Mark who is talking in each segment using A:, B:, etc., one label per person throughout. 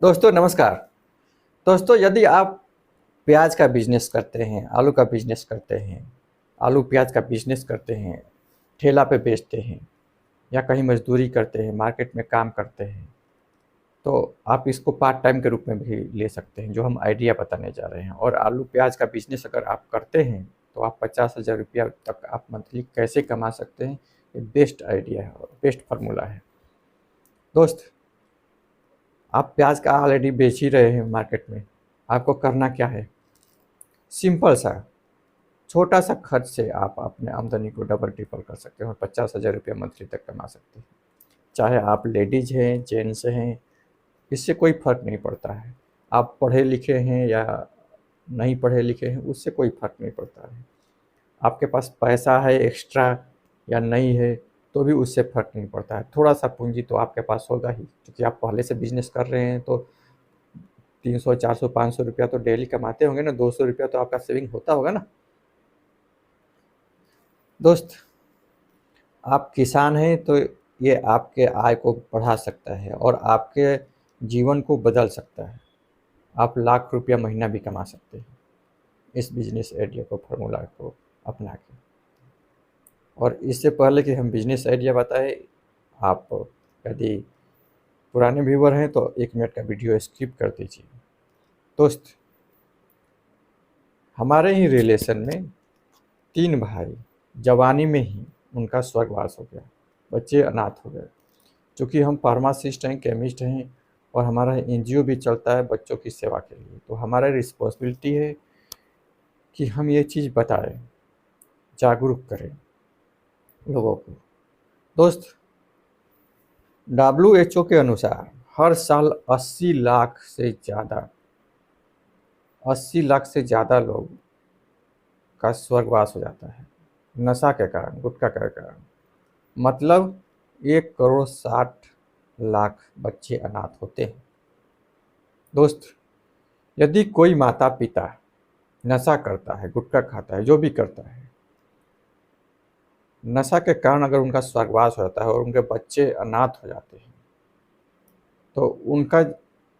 A: दोस्तों नमस्कार। दोस्तों यदि आप प्याज का बिजनेस करते हैं, आलू का बिजनेस करते हैं, आलू प्याज का बिजनेस करते हैं, ठेला पे बेचते हैं या कहीं मजदूरी करते हैं, मार्केट में काम करते हैं, तो आप इसको पार्ट टाइम के रूप में भी ले सकते हैं, जो हम आइडिया बताने जा रहे हैं। और आलू प्याज का बिजनेस अगर आप करते हैं तो आप 50,000 रुपया तक आप मंथली कैसे कमा सकते हैं, ये बेस्ट आइडिया है और बेस्ट फार्मूला है। दोस्त, आप प्याज का ऑलरेडी बेच ही रहे हैं मार्केट में, आपको करना क्या है? सिंपल सा छोटा सा खर्च से आप अपने आमदनी को डबल ट्रिपल कर सकते हैं और 50,000 रुपया मंथली तक कमा सकते हैं। चाहे आप लेडीज हैं, जेंट्स हैं, इससे कोई फ़र्क नहीं पड़ता है। आप पढ़े लिखे हैं या नहीं पढ़े लिखे हैं, उससे कोई फ़र्क नहीं पड़ता है। आपके पास पैसा है एक्स्ट्रा या नहीं है तो भी उससे फ़र्क नहीं पड़ता है। थोड़ा सा पूंजी तो आपके पास होगा ही, क्योंकि आप पहले से बिजनेस कर रहे हैं। तो 300 400 500 रुपया तो डेली कमाते होंगे ना, 200 रुपया तो आपका सेविंग होता होगा ना। दोस्त, आप किसान हैं तो ये आपके आय को बढ़ा सकता है और आपके जीवन को बदल सकता है। आप लाख रुपया महीना भी कमा सकते हैं इस बिजनेस आइडिया को, फार्मूला को अपना के। और इससे पहले कि हम बिजनेस आइडिया बताएं, आप यदि पुराने व्यूवर हैं तो 1 मिनट का वीडियो स्किप कर दीजिए। दोस्त, हमारे ही रिलेशन में 3 भाई जवानी में ही उनका स्वर्गवास हो गया, बच्चे अनाथ हो गए। चूँकि हम फार्मासिस्ट हैं, केमिस्ट हैं और हमारा एनजीओ भी चलता है बच्चों की सेवा के लिए, तो हमारा रिस्पॉन्सिबिलिटी है कि हम ये चीज़ बताएं, जागरूक करें लोगों को। दोस्त, WHO के अनुसार हर साल 80 लाख से ज़्यादा लोग का स्वर्गवास हो जाता है नशा के कारण, गुटखा के कारण। मतलब 1,60,00,000 बच्चे अनाथ होते हैं। दोस्त, यदि कोई माता पिता नशा करता है, गुटखा खाता है, जो भी करता है, नशा के कारण अगर उनका स्वर्गवास हो जाता है और उनके बच्चे अनाथ हो जाते हैं, तो उनका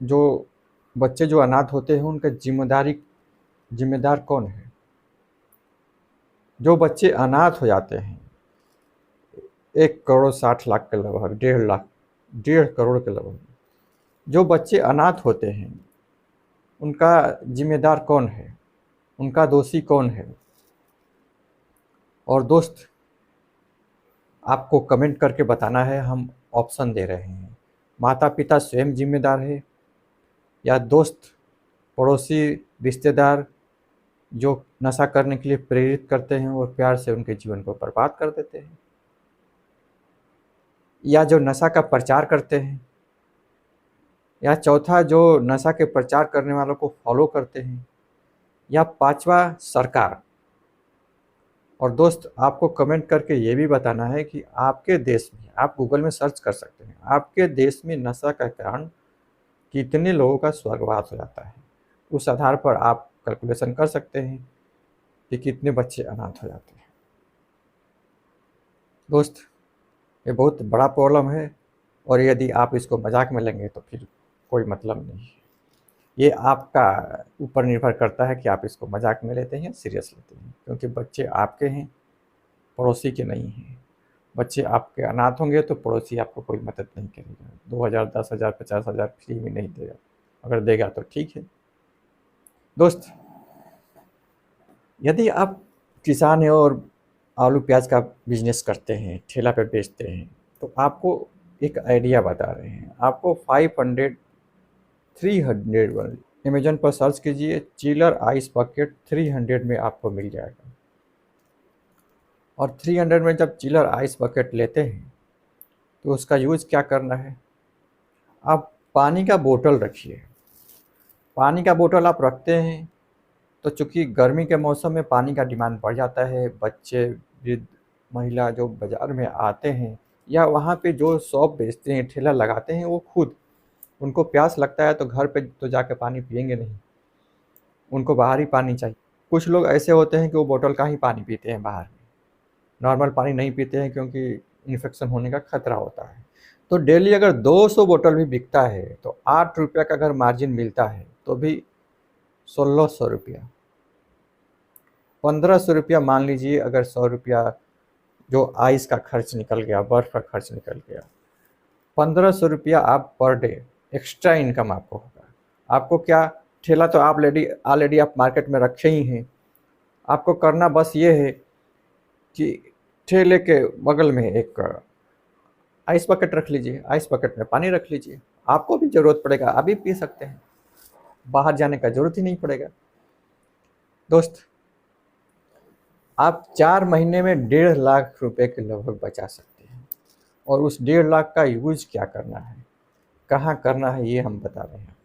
A: जो बच्चे जो अनाथ होते हैं उनका जिम्मेदार कौन है? जो बच्चे अनाथ हो जाते हैं 1,60,00,000 के लगभग, 1,50,00,000 के लगभग जो बच्चे अनाथ होते हैं, उनका जिम्मेदार कौन है? उनका दोषी कौन है? और दोस्त, आपको कमेंट करके बताना है, हम ऑप्शन दे रहे हैं। माता पिता स्वयं जिम्मेदार है या दोस्त, पड़ोसी, रिश्तेदार जो नशा करने के लिए प्रेरित करते हैं और प्यार से उनके जीवन को बर्बाद कर देते हैं, या जो नशा का प्रचार करते हैं, या चौथा जो नशा के प्रचार करने वालों को फॉलो करते हैं, या पांचवा सरकार। और दोस्त, आपको कमेंट करके ये भी बताना है कि आपके देश में, आप गूगल में सर्च कर सकते हैं, आपके देश में नशा का कारण कितने लोगों का स्वर्गवास हो जाता है। उस आधार पर आप कैलकुलेशन कर सकते हैं कि कितने बच्चे अनाथ हो जाते हैं। दोस्त, ये बहुत बड़ा प्रॉब्लम है और यदि आप इसको मजाक में लेंगे तो फिर कोई मतलब नहीं है। ये आपका ऊपर निर्भर करता है कि आप इसको मजाक में लेते हैं या सीरियस लेते हैं, क्योंकि बच्चे आपके हैं, पड़ोसी के नहीं हैं। बच्चे आपके अनाथ होंगे तो पड़ोसी आपको कोई मदद नहीं करेगा, 2,000, 10,000, 50,000 फ्री में नहीं देगा। अगर देगा तो ठीक है। दोस्त, यदि आप किसान हैं और आलू प्याज का बिजनेस करते हैं, ठेला पे बेचते हैं, तो आपको एक आइडिया बता रहे हैं। आपको 500, 300 वाली अमेजन पर सर्च कीजिए, चिलर आइस बकेट 300 में आपको मिल जाएगा। और 300 में जब चिलर आइस बकेट लेते हैं तो उसका यूज़ क्या करना है? आप पानी का बोतल रखिए। पानी का बोतल आप रखते हैं तो चूँकि गर्मी के मौसम में पानी का डिमांड बढ़ जाता है, बच्चे, वृद्ध, महिला जो बाज़ार में आते हैं या वहाँ पे जो शॉप बेचते हैं, ठेला लगाते हैं, वो खुद, उनको प्यास लगता है तो घर पे तो जाके पानी पिएंगे नहीं, उनको बाहर ही पानी चाहिए। कुछ लोग ऐसे होते हैं कि वो बोतल का ही पानी पीते हैं बाहर में, नॉर्मल पानी नहीं पीते हैं क्योंकि इन्फेक्शन होने का खतरा होता है। तो डेली अगर 200 बोतल भी बिकता है तो 8 रुपया का अगर मार्जिन मिलता है तो भी 1600 रुपया, 1500 रुपया मान लीजिए। अगर 100 रुपया जो आइस का खर्च निकल गया, बर्फ़ का खर्च निकल गया, 1500 रुपया आप पर डे एक्स्ट्रा इनकम आपको होगा। आपको क्या, ठेला तो आप ऑलरेडी आप मार्केट में रखे ही हैं। आपको करना बस ये है कि ठेले के बगल में एक आइस बकेट रख लीजिए, आइस बकेट में पानी रख लीजिए। आपको भी ज़रूरत पड़ेगा, अभी पी सकते हैं, बाहर जाने का ज़रूरत ही नहीं पड़ेगा। दोस्त, आप 4 महीने में 1.5 लाख रुपए के लगभग बचा सकते हैं। और उस 1.5 लाख का यूज़ क्या करना है, कहाँ करना है, ये हम बता रहे हैं।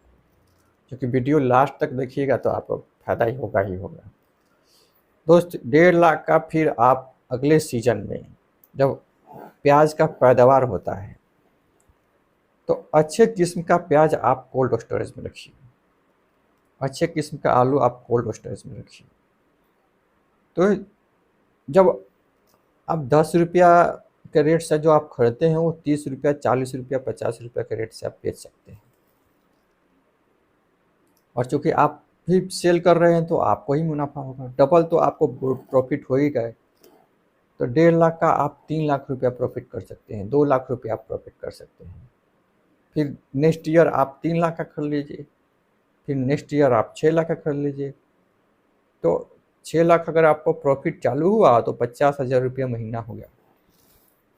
A: क्योंकि वीडियो लास्ट तक देखिएगा तो आपको फ़ायदा ही होगा। दोस्त, 1.5 लाख का फिर आप अगले सीजन में जब प्याज का पैदावार होता है तो अच्छे किस्म का प्याज आप कोल्ड स्टोरेज में रखिए, अच्छे किस्म का आलू आप कोल्ड स्टोरेज में रखिए। तो जब आप 10 रुपया के रेट से जो आप खरीदते हैं वो 30 रुपया, 40 रुपया, 50 रुपया के रेट से आप बेच सकते हैं। और चूँकि आप भी सेल कर रहे हैं तो आपको ही मुनाफा होगा, डबल तो आपको प्रॉफिट हो ही गए। तो 1.5 लाख का आप 3 लाख रुपया प्रॉफिट कर सकते हैं, 2 लाख रुपया आप प्रॉफिट कर सकते हैं। फिर नेक्स्ट ईयर आप 3 लाख का खरीद लीजिए, फिर नेक्स्ट ईयर आप 6 लाख का खरीद लीजिए। तो 6 लाख अगर आपको प्रॉफिट चालू हुआ तो 50,000 रुपया महीना हो गया।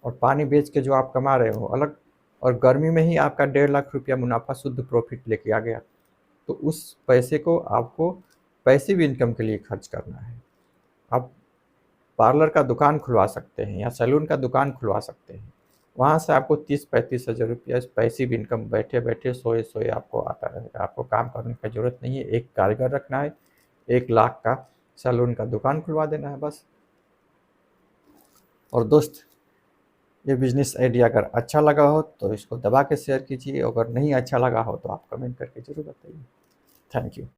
A: और पानी बेच के जो आप कमा रहे हो अलग, और गर्मी में ही आपका 1.5 लाख रुपया मुनाफा शुद्ध प्रॉफिट लेके आ गया। तो उस पैसे को आपको पैसिव इनकम के लिए खर्च करना है। आप पार्लर का दुकान खुलवा सकते हैं या सैलून का दुकान खुलवा सकते हैं, वहाँ से आपको 30-35 हज़ार रुपया पैसिव इनकम बैठे बैठे सोए सोए आपको आता रहेगा। आपको काम करने की ज़रूरत नहीं है, एक कारीगर रखना है, 1 लाख का सैलून का दुकान खुलवा देना है बस। और दोस्त, ये बिजनेस आइडिया अगर अच्छा लगा हो तो इसको दबा के शेयर कीजिए, अगर नहीं अच्छा लगा हो तो आप कमेंट करके ज़रूर बताइए। Thank you.